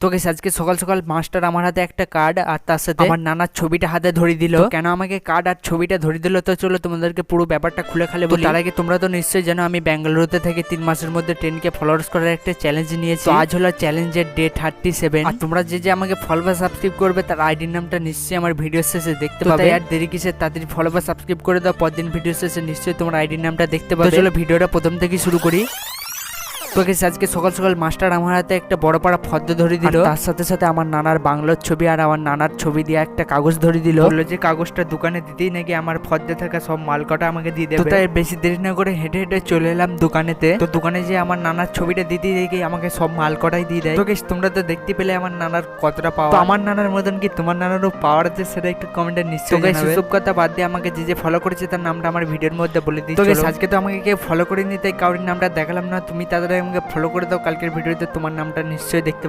তো গাইস আজকে সকাল সকাল মাস্টার আমার হাতে একটা কার্ড আর তার সাথে আমার নানার ছবিটা হাতে ধরিয়ে দিল। কেন আমাকে কার্ড আর ছবিটা ধরিয়ে দিল তো চলো তোমাদেরকে পুরো ব্যাপারটা খুলে খালে বলি। তার আগে তোমরা তো নিশ্চয়ই জানো আমি বেঙ্গালুরুতে থেকে 3 মাসের মধ্যে 10K ফলোয়ার্স করার একটা চ্যালেঞ্জ নিয়েছি। তো আজ হলো চ্যালেঞ্জের ডে 37। আর তোমরা যে আমাকে ফলো বা সাবস্ক্রাইব করবে তার আইডির নামটা নিশ্চয়ই আমার ভিডিও শেষে দেখতে পাবে। আর দেরি কিসের, তাড়াতাড়ি ফলো বা সাবস্ক্রাইব করে দাও, পরদিন ভিডিও শেষে নিশ্চয়ই তোমার আইডির নামটা দেখতে পাবে। চলো ভিডিওটা প্রথম থেকে শুরু করি। তো গেছে আজকে সকাল সকাল মাস্টার আমার হাতে একটা বড় পাড়া ফর্দ ধরে দিল, তার সাথে সাথে আমার নানার বাংলোর ছবি আর আমার নানার ছবি দিয়ে একটা কাগজ ধরে দিল। বললো যে কাগজটা দোকানে দিতেই নাকি আমার ফর্দে থাকা সব মাল কটা আমাকে দিয়ে দেবে। তাই বেশি দেরি না করে হেঁটে হেঁটে চলে এলাম দোকানেতে। তো দোকানে যে আমার নানার ছবিটা দিতেই দেখি আমাকে সব মাল কটাই দিয়ে দেয়। তো গেছ তোমরা তো দেখতে পেলে আমার নানার কতটা পাওয়ার। তো আমার নানার মতন কি তোমার নানারও পাওয়ার আছে সেটা একটু কমেন্টে নিশ্চয়ই জানাবে। সব কথা বাদ দিয়ে আমাকে যে ফলো করেছে তার নামটা আমার ভিডিওর মধ্যে বলে দিই। তো গেছ আজকে তো আমাকে কেউ ফলো করেনি তাই কারোর নামটা দেখালাম না, তুমি তাদের আমাকে ফলো করে দাও, কালকের ভিডিওতে তোমার নামটা নিশ্চয়ই দেখতে পাবে।